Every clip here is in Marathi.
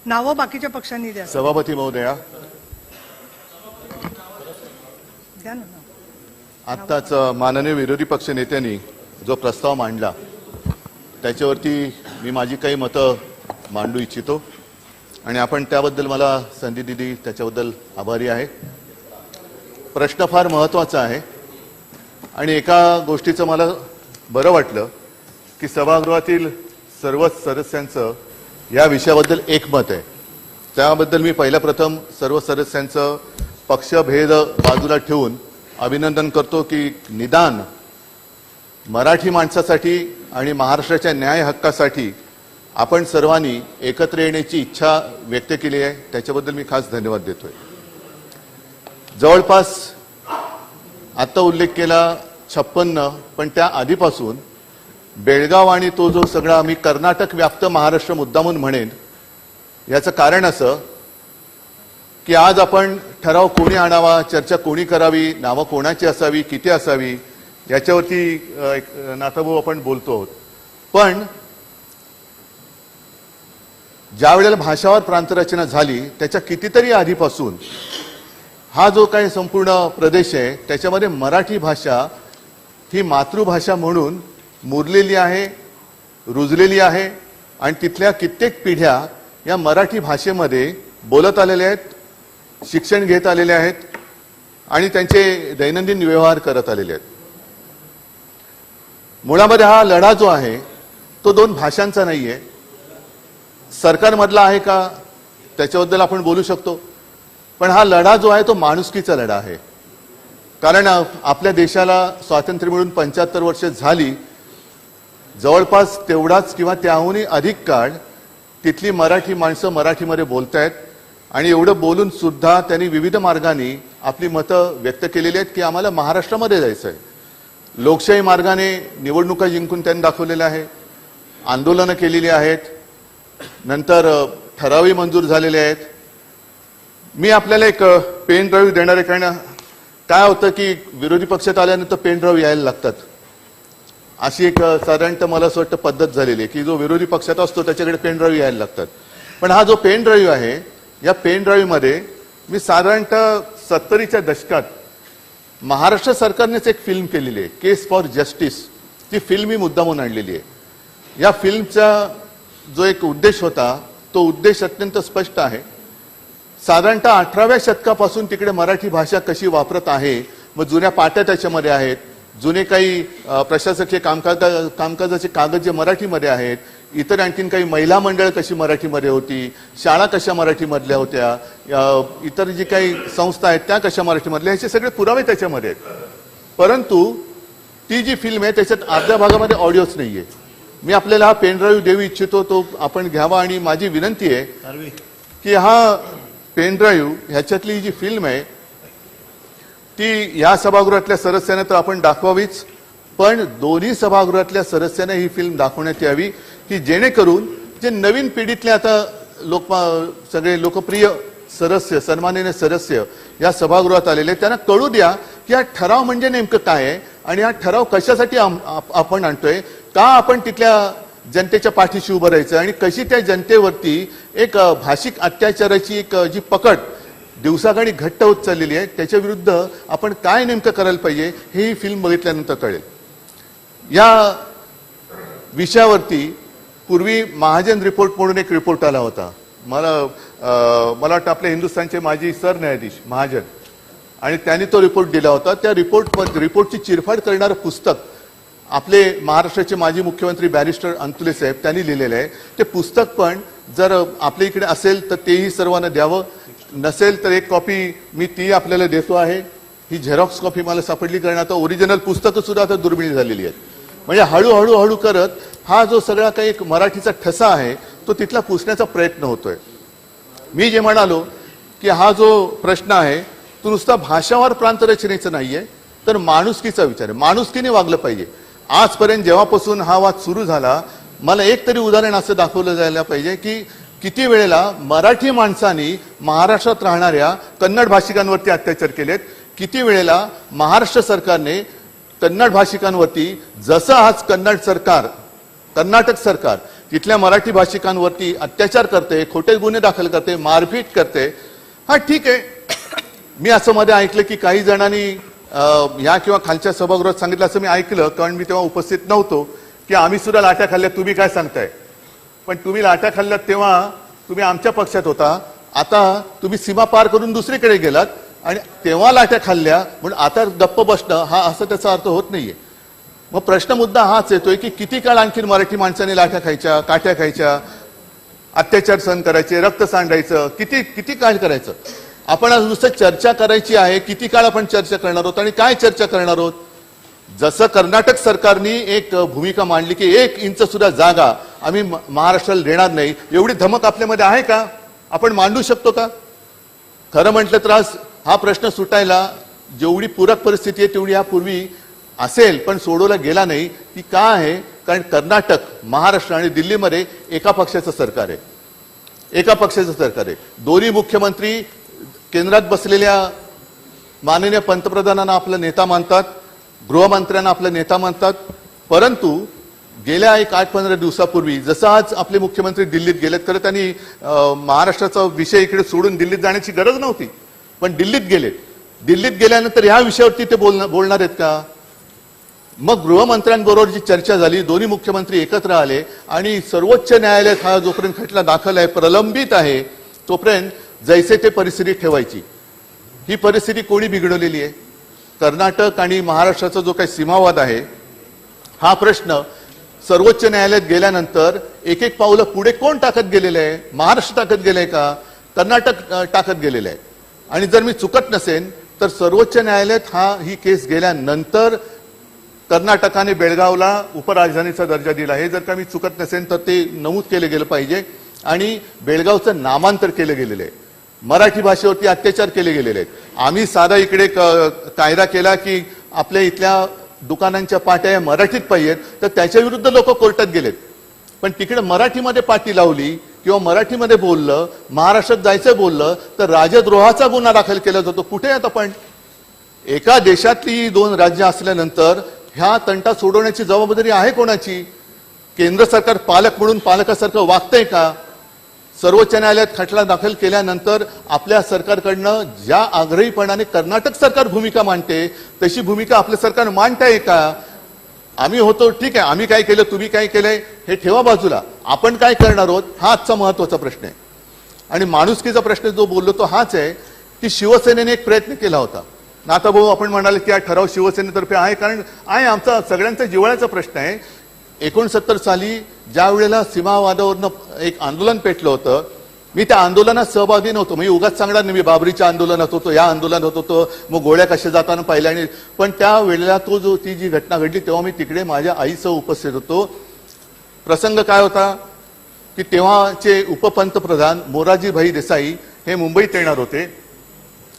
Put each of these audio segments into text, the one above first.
नावं बाकीच्या पक्षांनी द्या. सभापती महोदया, द्या ना. आत्ताच माननीय विरोधी पक्ष नेत्यांनी जो प्रस्ताव मांडला त्याच्यावरती मी माझी काही मतं मांडू इच्छितो आणि आपण त्याबद्दल मला संधी दिली त्याच्याबद्दल आभारी आहे. प्रश्न फार महत्त्वाचा आहे आणि एका गोष्टीचं मला बरं वाटलं की सभागृहातील सर्वच सदस्यांचं या विषयाबद्दल एकमत आहे. त्याबद्दल मी पहिल्या प्रथम सर्व सदस्यांचं पक्षभेद बाजूला ठेवून अभिनंदन करतो की निदान मराठी माणसासाठी आणि महाराष्ट्राच्या न्याय हक्कासाठी आपण सर्वांनी एकत्र येण्याची इच्छा व्यक्त केली आहे. त्याच्याबद्दल मी खास धन्यवाद देतोय. जवळपास आता उल्लेख केला 56, पण त्या आधीपासून बेळगाव आणि तो जो सगळा आम्ही कर्नाटक व्याप्त महाराष्ट्र मुद्दामून म्हणेन, याचं कारण असं की आज आपण ठराव कोणी आणावा, चर्चा कोणी करावी, नावं कोणाची असावी, किती असावी, याच्यावरती नाथाभाऊ आपण बोलतो आहोत. पण ज्या वेळेला भाषावर प्रांतरचना झाली त्याच्या कितीतरी आधीपासून हा जो काही संपूर्ण प्रदेश आहे त्याच्यामध्ये मराठी भाषा ही मातृभाषा म्हणून मुरलेली आहे, रुजलेली आहे आणि तिथल्या कित्येक पिढ्या या मराठी भाषेमध्ये बोलत आलेल्या आहेत, शिक्षण घेत आलेले आहेत आणि त्यांचे दैनंदिन व्यवहार करत आलेले आहेत. मुळामध्ये हा लढा जो आहे तो दोन भाषांचा नाहीये, सरकारमधला आहे का त्याच्याबद्दल आपण बोलू शकतो, पण हा लढा जो आहे तो माणुसकीचा लढा आहे. कारण आपल्या देशाला स्वातंत्र्य मिळून 75 वर्ष झाली, जवळपास तेवढाच किंवा त्याहूनही अधिक काळ तिथली मराठी माणसं मराठीमध्ये बोलतायत आणि एवढं बोलून सुद्धा त्यांनी विविध मार्गाने आपली मतं व्यक्त केलेली आहेत की आम्हाला महाराष्ट्रामध्ये जायचं आहे. लोकशाही मार्गाने निवडणुका जिंकून त्यांनी दाखवलेल्या आहे, आंदोलनं केलेली आहेत, नंतर ठरावही मंजूर झालेले आहेत. मी आपल्याला एक पेन ड्राईव्ह देणार आहे, कारण काय होतं की विरोधी पक्षात आल्यानंतर पेन ड्राईव्ह यायला लागतात, अशी एक साधारणतः मला असं वाटतं पद्धत झालेली आहे की जो विरोधी पक्षात असतो त्याच्याकडे पेन ड्राईव्ह यायला लागतात. पण हा जो पेन ड्राईव्ह आहे, या पेन ड्राईव्हमध्ये मी साधारणतः 70च्या दशकात महाराष्ट्र सरकारनेच एक फिल्म केलेली आहे, केस फॉर जस्टिस. ती फिल्म मी मुद्दामून आणलेली आहे. या फिल्मचा जो एक उद्देश होता तो उद्देश अत्यंत स्पष्ट आहे. साधारणतः 18व्या शतकापासून तिकडे मराठी भाषा कशी वापरत आहे, मग जुन्या पाट्या त्याच्यामध्ये आहेत, जुने काही प्रशासकीय कामकाजाचे कागद जे मराठीमध्ये आहेत, इतर आणखीन काही महिला मंडळ कशी मराठीमध्ये होती, शाळा कशा मराठीमधल्या होत्या, इतर जी काही संस्था आहेत त्या कशा मराठीमधल्या, ह्याचे सगळे पुरावे त्याच्यामध्ये आहेत. परंतु ती जी फिल्म आहे त्याच्यात अर्ध्या भागामध्ये ऑडिओच नाहीये. मी आपल्याला हा पेन ड्राईव्ह देऊ इच्छितो, तो आपण घ्यावा आणि माझी विनंती आहे की हा पेन ड्राईव्ह ह्याच्यातली जी फिल्म आहे ती या सभागृहातल्या सदस्यांना तर आपण दाखवावीच, पण दोन्ही सभागृहातल्या सदस्यांना ही फिल्म दाखवण्यात यावी की जेणेकरून जे नवीन पिढीतले आता सगळे लोकप्रिय सदस्य, सन्माननीय सदस्य या सभागृहात आलेले, त्यांना कळू द्या की हा ठराव म्हणजे नेमकं काय आहे आणि हा ठराव कशासाठी आपण आणतोय, का आपण तिथल्या जनतेच्या पाठीशी उभं राहायचं आणि कशी त्या जनतेवरती एक भाषिक अत्याचाराची एक जी पकड दिवसागणी घट्ट होत चाललेली आहे त्याच्या विरुद्ध आपण काय नेमकं करायला पाहिजे हे ही फिल्म बघितल्यानंतर कळेल. या विषयावरती पूर्वी महाजन रिपोर्ट म्हणून एक रिपोर्ट आला होता. मला वाटतं आपल्या हिंदुस्थानचे माजी सरन्यायाधीश महाजन, आणि त्यांनी तो रिपोर्ट दिला होता. त्या रिपोर्टची चिरफाड करणारं पुस्तक आपले महाराष्ट्राचे माजी मुख्यमंत्री बॅरिस्टर अंतुले साहेब त्यांनी लिहिलेलं आहे. ते पुस्तक पण जर आपल्या इकडे असेल तर तेही सर्वांना द्यावं, नसेल तर एक कॉपी मी ती आपल्याला देतो आहे. ही झेरॉक्स कॉपी मला सापडली, कारण आता ओरिजिनल पुस्तकं सुद्धा आता दुर्मिळ झालेली आहेत. म्हणजे हळूहळू करत हा जो सगळा काही एक मराठीचा ठसा आहे तो तिथला पुसण्याचा प्रयत्न होतोय. मी जे म्हणालो की हा जो प्रश्न आहे तो नुसता भाषावार प्रांतरचनेचा नाहीये, तर माणुसकीचा विचार आहे. माणुसकीने वागलं पाहिजे. आजपर्यंत जेव्हापासून हा वाद सुरू झाला, मला एक तरी उदाहरण असं दाखवलं जायला पाहिजे की किती वेळेला मराठी माणसांनी महाराष्ट्रात राहणाऱ्या कन्नड भाषिकांवरती अत्याचार केलेत, किती वेळेला महाराष्ट्र सरकारने कन्नड भाषिकांवरती, जसं आज कर्नाटक सरकार तिथल्या मराठी भाषिकांवरती अत्याचार करते, खोटे गुन्हे दाखल करते, मारपीट करते. हा ठीक आहे. मी असं मध्ये ऐकलं की काही जणांनी या किंवा खालच्या सभागृहात सांगितलं, असं मी ऐकलं कारण मी तेव्हा उपस्थित नव्हतो, की आम्ही सुद्धा लाट्या खाल्ल्या, तुम्ही काय सांगताय. पण तुम्ही लाट्या खाल्ल्यात तेव्हा तुम्ही आमच्या पक्षात होता, आता तुम्ही सीमा पार करून दुसरीकडे गेलात आणि तेव्हा लाट्या खाल्ल्या म्हणून आता गप्प बसणं हा असं त्याचा अर्थ होत नाहीये. मग प्रश्न मुद्दा हाच येतोय की किती काळ आणखी मराठी माणसांनी लाट्या खायच्या, काठ्या खायच्या, अत्याचार सहन करायचे, रक्त सांडायचं, किती किती काळ करायचं. आपण आज नुसतं चर्चा करायची आहे, किती काळ आपण चर्चा करणार आहोत आणि काय चर्चा करणार आहोत. जसं कर्नाटक सरकारने एक भूमिका मांडली की 1 इंच सुद्धा जागा आम्ही महाराष्ट्राला देणार नाही, एवढी धमक आपल्यामध्ये आहे का, आपण मांडू शकतो का. खरं म्हटलं तर आज हा प्रश्न सुटायला जेवढी पूरक परिस्थिती आहे तेवढी यापूर्वी असेल, पण सोडवला गेला नाही. ती का आहे, कारण कर्नाटक, महाराष्ट्र आणि दिल्लीमध्ये एका पक्षाचं सरकार आहे, एका पक्षाचं सरकार आहे. दोन्ही मुख्यमंत्री केंद्रात बसलेल्या माननीय पंतप्रधानांना आपला नेता मानतात, गृहमंत्र्यांना आपला नेता मानतात. परंतु गेल्या 8-15 दिवसापूर्वी जसं आज आपले मुख्यमंत्री दिल्लीत गेलेत, खरं त्यांनी महाराष्ट्राचा विषय इकडे सोडून दिल्लीत जाण्याची गरज नव्हती, पण दिल्लीत गेलेत. दिल्लीत गेल्यानंतर ह्या विषयावरती ते बोलणार आहेत का. मग गृहमंत्र्यांबरोबर जी चर्चा झाली, दोन्ही मुख्यमंत्री एकत्र आले आणि सर्वोच्च न्यायालयात हा जोपर्यंत खटला दाखल आहे, प्रलंबित आहे, तोपर्यंत जैसे ते परिस्थिती ठेवायची. ही परिस्थिती कोणी बिघडवलेली आहे. कर्नाटक आणि महाराष्ट्राचा जो काही सीमावाद आहे, हा प्रश्न सर्वोच्च न्यायालयात गेल्यानंतर एक एक पावलं पुढे कोण टाकत गेलेलं आहे. महाराष्ट्र टाकत गेलंय का, कर्नाटक टाकत गेलेलं आहे. आणि जर मी चुकत नसेन तर सर्वोच्च न्यायालयात ही केस गेल्यानंतर कर्नाटकाने बेळगावला उपराजधानीचा दर्जा दिला आहे. जर का मी चुकत नसेल तर ते नमूद केलं गेलं पाहिजे. आणि बेळगावचं नामांतर केलं गेलेलं आहे. मराठी भाषेवरती अत्याचार केले गेलेले आहेत. आम्ही साधा इकडे कायदा केला की आपल्या इथल्या दुकानांच्या पाट्या मराठीत पाहिजेत, तर त्याच्या विरुद्ध लोक कोर्टात गेलेत. पण तिकडे मराठीमध्ये पाटी लावली किंवा मराठीमध्ये बोललं, महाराष्ट्रात जायचं बोललं तर राजद्रोहाचा गुन्हा दाखल केला जातो. कुठे आहेत आपण. एका देशातली 2 राज्य असल्यानंतर ह्या तंटा सोडवण्याची जबाबदारी आहे कोणाची. केंद्र सरकार पालक म्हणून पालकासारखं वागतंय का. सर्वोच्च न्यायालयात खटला दाखल केल्यानंतर आपल्या सरकारकडनं ज्या आग्रहीपणाने कर्नाटक सरकार भूमिका मांडते तशी भूमिका आपलं सरकार मांडताय का. आम्ही होतो ठीक आहे, आम्ही काय केलं, तुम्ही काय केलंय हे ठेवा बाजूला, आपण काय करणार आहोत हा आजचा महत्वाचा प्रश्न आहे. आणि माणुसकीचा प्रश्न जो बोललो तो हाच आहे की शिवसेनेने एक प्रयत्न केला होता. नाथाभाऊ आपण म्हणाले की हा ठराव शिवसेनेतर्फे आहे, कारण आहे आमचा सगळ्यांचा जिव्हाळ्याचा प्रश्न आहे. 69 साली ज्या वेळेला सीमावादावरनं एक आंदोलन पेटलं होतं, मी त्या आंदोलनात सहभागी नव्हतो. मी उगाच सांगणार नाही मी बाबरीच्या आंदोलनात होतो, या आंदोलनात होतो, मग गोळ्या कशा जाताना पाहिल्या. आणि पण त्या वेळेला ती जी घटना घडली तेव्हा मी तिकडे माझ्या आईसह उपस्थित होतो. प्रसंग काय होता की तेव्हाचे उपपंतप्रधान मोरारजीभाई देसाई हे मुंबईत येणार होते.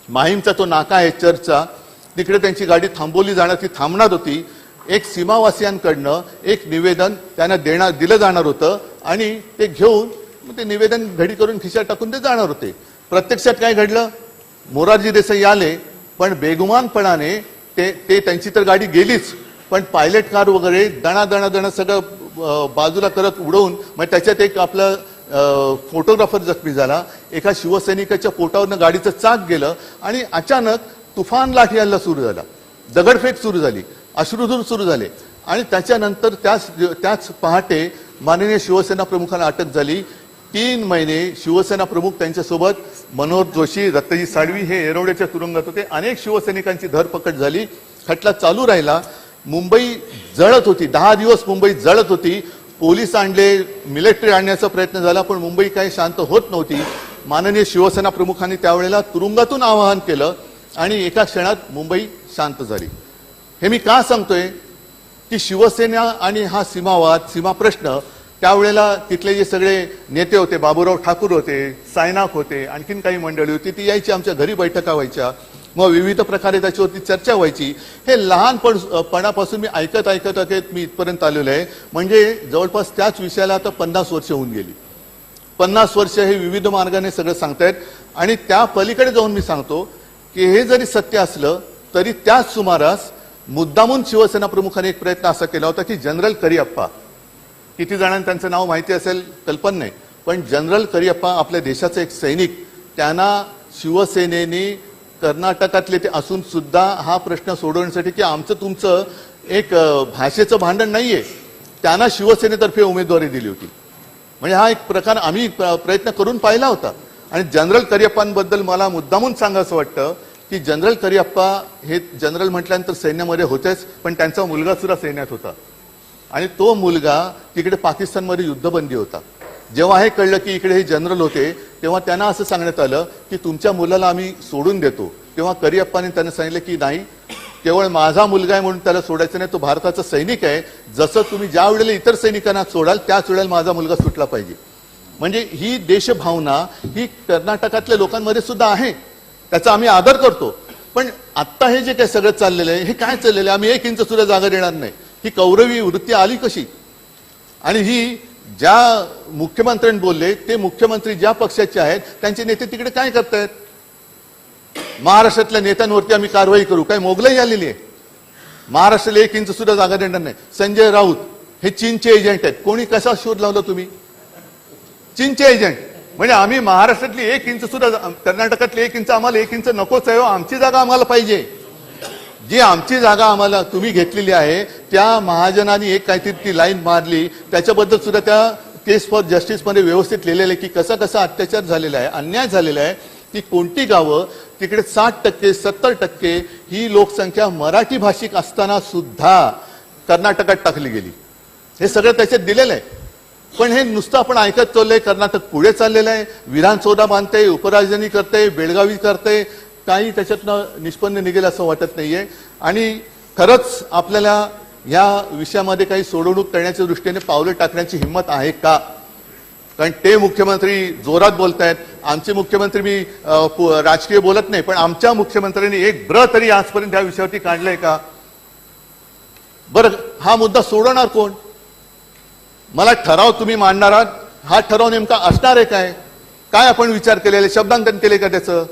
माहीमचा तो नाका आहे चर्चचा, तिकडे त्यांची गाडी थांबवली जाणार, ती थांबणार होती. एक सीमावासियांकडनं एक निवेदन त्यांना दिलं जाणार होतं आणि ते घेऊन ते निवेदन घडी करून खिशात टाकून ते जाणार होते. प्रत्यक्षात काय घडलं, मोरारजी देसाई आले पण बेगुमानपणाने ते त्यांची तर गाडी गेलीच, पण पायलट कार वगैरे दणा सगळं बाजूला करत उडवून, मग त्याच्यात एक आपलं फोटोग्राफर जखमी झाला. एका शिवसैनिकाच्या पोटावरनं गाडीचं चाक गेलं आणि अचानक तुफान लाठी हल्ला सुरू झाला, दगडफेक सुरू झाली, अश्रुधूर सुरू झाले. आणि त्याच्यानंतर त्याच पहाटे माननीय शिवसेना प्रमुखांना अटक झाली. 3 महिने शिवसेना प्रमुख त्यांच्यासोबत मनोहर जोशी, दत्तजी साळवी हे येरवड्याच्या तुरुंगात होते. अनेक शिवसैनिकांची धरपकड झाली. खटला चालू राहिला. मुंबई जळत होती, 10 दिवस मुंबई जळत होती. पोलीस आणले, मिलिटरी आणण्याचा प्रयत्न झाला, पण मुंबई काही शांत होत नव्हती. माननीय शिवसेना प्रमुखांनी त्यावेळेला तुरुंगातून आवाहन केलं आणि एका क्षणात मुंबई शांत झाली. हे मी का सांगतोय की शिवसेना आणि हा सीमा प्रश्न त्यावेळेला तिथले जे सगळे नेते होते, बाबूराव ठाकूर होते, सायनाक होते, आणखीन काही मंडळी होती, ती यायची आमच्या घरी बैठका व्हायच्या, मग विविध प्रकारे त्याच्यावरती चर्चा व्हायची. हे लहानपणापासून मी ऐकत मी इथपर्यंत आलेलो आहे. म्हणजे जवळपास त्याच विषयाला आता 50 वर्ष होऊन गेली. 50 वर्ष हे विविध मार्गाने सगळं सांगतायत. आणि त्या पलीकडे जाऊन मी सांगतो की हे जरी सत्य असलं तरी त्याच सुमारास मुद्दामून शिवसेना प्रमुखांनी एक प्रयत्न असा केला होता की जनरल करिअप्पा किती जणांना त्यांचं नाव माहिती असेल कल्पना नाही, पण जनरल करियप्पा आपल्या देशाचे एक सैनिक, त्यांना शिवसेनेने कर्नाटकातले ते असून सुद्धा हा प्रश्न सोडवण्यासाठी की आमचं तुमचं एक भाषेचं भांडण नाहीये, त्यांना शिवसेनेतर्फे उमेदवारी दिली होती. म्हणजे हा एक प्रकार आम्ही प्रयत्न करून पाहिला होता. आणि जनरल करियप्पांबद्दल मला मुद्दामून सांगायचं वाटतं की जनरल करियप्पा हे जनरल म्हटल्यानंतर सैन्यामध्ये होतेच, पण त्यांचा मुलगा सुद्धा सैन्यात होता आणि तो मुलगा तिकडे पाकिस्तानमध्ये युद्धबंदी होता. जेव्हा हे कळलं की इकडे हे जनरल होते तेव्हा त्यांना असं सांगण्यात आलं की तुमच्या मुलाला आम्ही सोडून देतो. तेव्हा करियप्पाने त्यांना सांगितलं की नाही, केवळ माझा मुलगा आहे म्हणून त्याला सोडायचं नाही, तो भारताचा सैनिक आहे, जसं तुम्ही ज्या वेळेला इतर सैनिकांना सोडाल त्याच वेळेला माझा मुलगा सुटला पाहिजे. म्हणजे ही देशभावना ही कर्नाटकातल्या लोकांमध्ये सुद्धा आहे, त्याचा आम्ही आदर करतो. पण आता हे जे काही सगळं चाललेलं आहे हे काय चाललेलं आहे, आम्ही 1 इंच सुद्धा जागा देणार नाही, ही कौरवी वृत्ती आली कशी? आणि ही ज्या मुख्यमंत्र्यांनी बोलले ते मुख्यमंत्री ज्या पक्षाचे आहेत त्यांचे नेते तिकडे काय करतायत? महाराष्ट्रातल्या नेत्यांवरती आम्ही कारवाई करू, काय मोगलाई आलेली आहे? महाराष्ट्राला 1 इंच सुद्धा जागा देणार नाही. संजय राऊत हे चीनचे एजंट आहेत. कोणी कसा शोध लावला तुम्ही? चीनचे एजंट. म्हणजे आम्ही महाराष्ट्रातली 1 इंच सुद्धा, कर्नाटकातली 1 इंच आम्हाला 1 इंच नकोच आहे, आमची जागा आम्हाला पाहिजे. जी आमची जागा आम्हाला तुम्ही घेतलेली आहे त्या महाजनांनी एक काहीतरी ती लाईन मारली, त्याच्याबद्दल सुद्धा त्या केस फॉर जस्टिस मध्ये व्यवस्थित लिहिलेलं आहे की कसा कसा अत्याचार झालेला आहे, अन्याय झालेला आहे. ती कोणती गावं तिकडे 60% 70% ही लोकसंख्या मराठी भाषिक असताना सुद्धा कर्नाटकात टाकली गेली. हे सगळं त्याच्यात दिलेलं आहे. पण हे नुसतं आपण ऐकत चाललंय. कर्नाटक पुढे चाललेलं आहे, विधानसौधा बांधते, उपराजधानी करते, बेळगावी करते, काही त्याच्यातनं निष्पन्न निघेल असं वाटत नाहीये. आणि खरंच आपल्याला या विषयामध्ये काही सोडवणूक करण्याच्या दृष्टीने पावलं टाकण्याची हिंमत आहे का? कारण ते मुख्यमंत्री जोरात बोलतायत, आमचे मुख्यमंत्री, मी राजकीय बोलत नाही, पण आमच्या मुख्यमंत्र्यांनी एक ब्र तरी आजपर्यंत या विषयावरती काढलंय का? बरं, हा मुद्दा सोडवणार कोण? मला ठराव तुम्ही मांडणार आहात, हा ठराव नेमका असणार आहे काय? काय आपण विचार केलेले, शब्दांकन केले का त्याचं?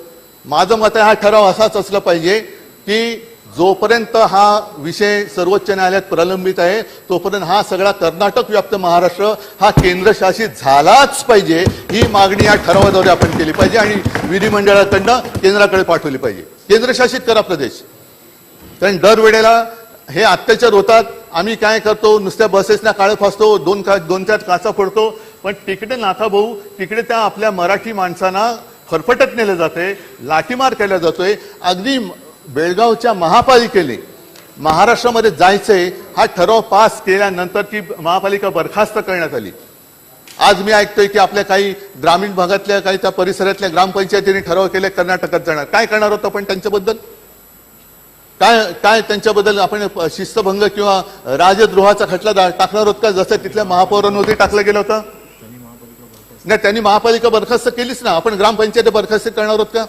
माझं मत आहे हा ठराव असाच असला पाहिजे की जोपर्यंत हा विषय सर्वोच्च न्यायालयात प्रलंबित आहे तोपर्यंत हा सगळा कर्नाटक व्याप्त महाराष्ट्र हा केंद्रशासित झालाच पाहिजे. ही मागणी या ठरावाद्वारे आपण केली पाहिजे आणि विधिमंडळाकडनं केंद्राकडे पाठवली पाहिजे. केंद्रशासित करा प्रदेश. कारण दरवेळेला हे अत्याचार होतात. आम्ही काय करतो, नुसत्या बसेसना काळं फासतो, दोन चार काचा फोडतो, पण तिकडे नाथा भाऊ, तिकडे त्या आपल्या मराठी माणसांना फरफटत नेलं जाते, लाठीमार केला जातोय. अगदी बेळगावच्या महापालिकेने महाराष्ट्रामध्ये जायचंय हा ठराव पास केल्यानंतर ती महापालिका बरखास्त करण्यात आली. आज मी ऐकतोय की आपल्या काही ग्रामीण भागातल्या काही त्या परिसरातल्या ग्रामपंचायतीने ठराव केले कर्नाटकात जाणार. काय करणार होतं आपण त्यांच्याबद्दल? काय त्यांच्याबद्दल आपण शिस्तभंग किंवा राजद्रोहाचा खटला टाकणार आहोत का, जसं तिथल्या महापौरांवरती टाकलं गेलं होतं? नाही, त्यांनी महापालिका बरखास्त केलीच ना. आपण ग्रामपंचायती बरखास्त करणार आहोत का?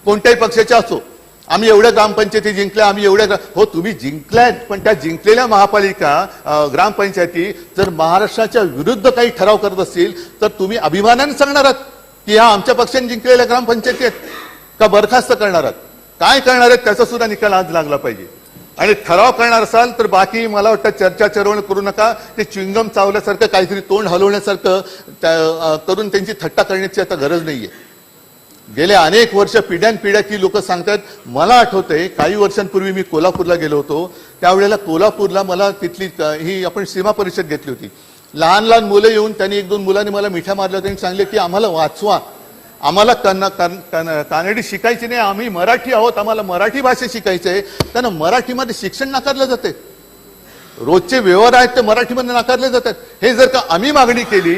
कोणत्याही पक्षाच्या असो. आम्ही एवढ्या ग्रामपंचायती जिंकल्या, आम्ही एवढ्या, हो तुम्ही जिंकल्यात, पण त्या जिंकलेल्या महापालिका ग्रामपंचायती जर महाराष्ट्राच्या विरुद्ध काही ठराव करत असतील तर तुम्ही अभिमानाने सांगणार आहात की ह्या आमच्या पक्षाने जिंकलेल्या ग्रामपंचायती आहेत का बरखास्त करणार आहात? काय करणार आहेत त्याचा सुद्धा निकाल आज लागला पाहिजे. आणि ठराव करणार असाल तर बाकी मला वाटतं चर्चा चरवण करू नका. ते च्युइंगम चावल्यासारखं काहीतरी तोंड हलवण्यासारखं करून त्यांची थट्टा करण्याची आता गरज नाहीये. गेल्या अनेक वर्ष पिढ्यानपिढ्या की लोक सांगतात. मला आठवतंय काही वर्षांपूर्वी मी कोल्हापूरला गेलो होतो, त्यावेळेला कोल्हापूरला मला तिथली ही आपण सीमा परिषद घेतली होती. लहान लहान मुलं येऊन त्यांनी 1-2 मुलांनी मला मिठ्या मारल्या होत्या आणि सांगले की आम्हाला वाचवा, आम्हाला कानडी शिकायची नाही, आम्ही मराठी आहोत, आम्हाला मराठी भाषा शिकायची आहे. त्यांना मराठीमध्ये शिक्षण नाकारलं जाते. रोजचे व्यवहार आहेत ते मराठीमध्ये नाकारले जातात. हे जर का आम्ही मागणी केली,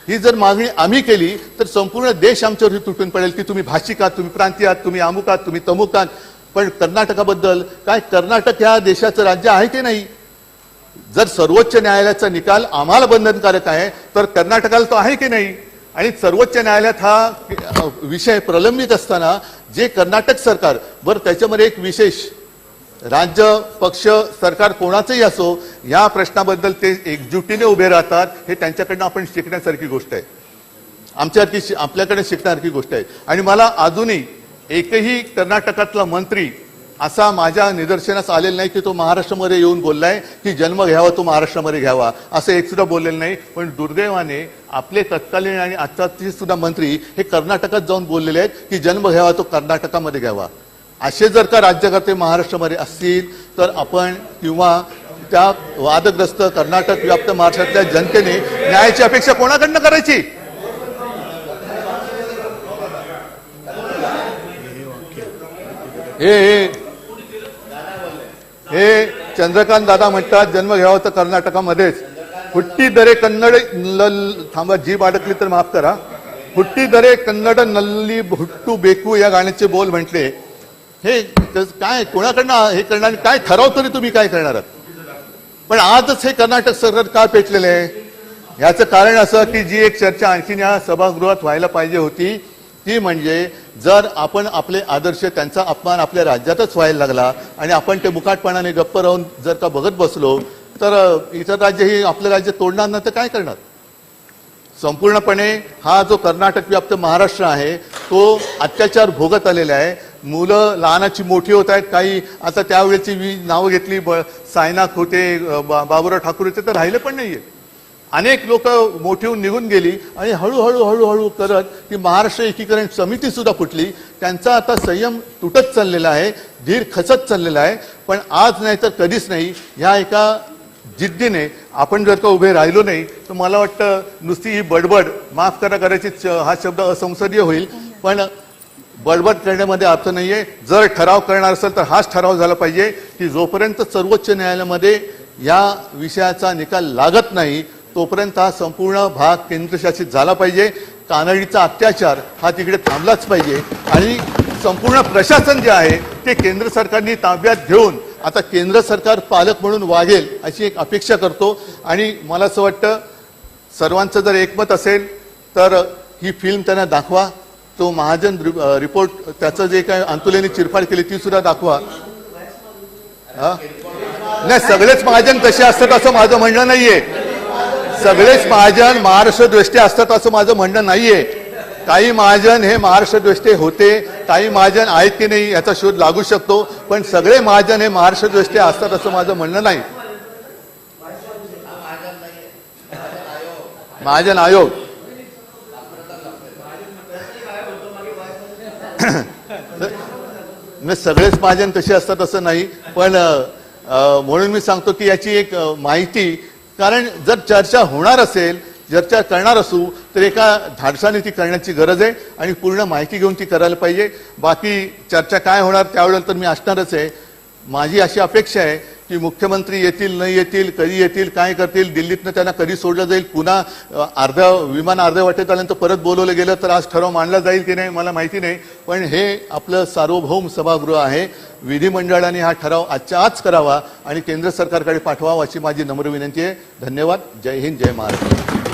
ही जर मागणी आम्ही केली तर संपूर्ण देश आमच्यावरती तुटून पडेल की तुम्ही भाषिक आहात, तुम्ही प्रांतीय आहात, तुम्ही अमुक आहात, तुम्ही तमुक आहात. पण कर्नाटकाबद्दल काय, कर्नाटक ह्या देशाचं राज्य आहे की नाही? जर सर्वोच्च न्यायालयाचा निकाल आम्हाला बंधनकारक आहे तर कर्नाटकाला तो आहे की नाही? आणि सर्वोच्च न्यायालयात हा विषय प्रलंबित असताना जे कर्नाटक सरकार, बरं त्याच्यामध्ये एक विशेष, राज्य पक्ष सरकार कोणाचंही असो या प्रश्नाबद्दल ते एकजुटीने उभे राहतात. हे त्यांच्याकडनं आपण शिकण्यासारखी गोष्ट आहे, आपल्याकडे शिकण्यासारखी गोष्ट आहे. आणि मला अजूनही एकही कर्नाटकातला मंत्री असा माझ्या निदर्शनास आलेलं नाही की तो महाराष्ट्रामध्ये येऊन बोललाय की जन्म घ्यावा तो महाराष्ट्रामध्ये घ्यावा, असं एक सुद्धा बोललेलं नाही. पण दुर्दैवाने आपले तत्कालीन आणि आत्ताचे सुद्धा मंत्री हे कर्नाटकात जाऊन बोललेले आहेत की जन्म घ्यावा तो कर्नाटकामध्ये घ्यावा. असे जर का राज्यकर्ते महाराष्ट्रामध्ये असतील तर आपण किंवा त्या वादग्रस्त कर्नाटक व्याप्त महाराष्ट्रातल्या जनतेने न्यायाची अपेक्षा कोणाकडनं करायची? हे चंद्रकांत दादा म्हणतात जन्म घ्यावा तर कर्नाटकामध्येच. हुट्टिदरे कन्नड थांबा, जीभ अडकली तर माफ करा. हुट्टिदरे कन्नड नल्ली हुट्टू बेकू या गाण्याचे बोल म्हटले. हे काय कोणाकडनं हे करणार, काय ठराव तरी तुम्ही काय करणार आहात? पण आजच हे कर्नाटक सरकार का पेटलेलं आहे? याचं कारण असं की जी एक चर्चा आणखीन या सभागृहात व्हायला पाहिजे होती ती म्हणजे जर आपण आपले आदर्श त्यांचा अपमान आपल्या राज्यातच व्हायला लागला आणि आपण ते मुकाटपणाने गप्प राहून जर का बघत बसलो तर इतर राज्य ही आपलं राज्य तोडणार नाही तर काय करणार? संपूर्णपणे हा जो कर्नाटक व्याप्त महाराष्ट्र आहे तो अत्याचार भोगत आलेला आहे. मुलं लहानाची मोठी होत आहेत. काही आता त्यावेळेची मी नावं घेतली, सायनाक होते, बाबुराव ठाकूर होते, तर राहिले पण नाहीये. अनेक लोक मोठी होऊन निघून गेली आणि हळूहळू हळूहळू करत ती महाराष्ट्र एकीकरण समिती सुद्धा फुटली. त्यांचा आता संयम तुटत चाललेला आहे, धीर खचत चाललेला आहे. पण आज नाही तर कधीच नाही ह्या एका जिद्दीने आपण जर का उभे राहिलो नाही तर मला वाटतं नुसती ही बडबड, माफ करा करायची हा शब्द असंसदीय होईल, पण बडबड करण्यामध्ये अर्थ नाहीये. जर ठराव करणार असेल तर हाच ठराव झाला पाहिजे की जोपर्यंत सर्वोच्च न्यायालयामध्ये या विषयाचा निकाल लागत नाही तोपर्यंत हा संपूर्ण भाग केंद्रशासित झाला पाहिजे. कानडीचा अत्याचार हा तिकडे थांबलाच पाहिजे आणि संपूर्ण प्रशासन जे आहे ते केंद्र सरकारने ताब्यात घेऊन आता केंद्र सरकार पालक म्हणून वागेल अशी एक अपेक्षा करतो. आणि मला असं वाटतं सर्वांचं जर एकमत असेल तर ही फिल्म त्यांना दाखवा. तो महाजन रिपोर्ट त्याचं जे काय अंतुलेने चिरफाड केली ती सुद्धा दाखवा. नाही, सगळेच महाजन तसे असतात असं माझं म्हणणं नाहीये. सगळेच महाजन महाराष्ट्र द्वेष्टे असतात असं माझं म्हणणं नाहीये. काही महाजन हे महाराष्ट्र द्वेष्टे होते, काही महाजन आहेत की नाही याचा शोध लागू शकतो, पण सगळे महाजन हे महाराष्ट्र द्वेष्टे असतात असं माझं म्हणणं नाही. महाजन आयोग सगळेच महाजन तसे असतात असं नाही, पण म्हणून मी सांगतो की याची एक माहिती, कारण जर चर्चा होणार असेल, चर्चा करणार असू तर एका धाडसाने ती करण्याची गरज आहे आणि पूर्ण माहिती घेऊन ती करायला पाहिजे. बाकी चर्चा काय होणार त्यावेळेला तर मी असणारच आहे. माझी अशी अपेक्षा आहे की मुख्यमंत्री येतील नाही येतील, कधी येतील, काय करतील, दिल्लीतनं त्यांना कधी सोडलं जाईल, पुन्हा विमान अर्ध्या वाटेत आल्यानंतर परत बोलवलं गेलं तर आज ठराव मांडला जाईल की नाही मला माहिती नाही. पण हे आपलं सार्वभौम सभागृह आहे. विधिमंडळाने हा ठराव आजच्या आज करावा आणि केंद्र सरकारकडे पाठवावा अशी माझी नम्र विनंती आहे. धन्यवाद. जय हिंद, जय महाराष्ट्र.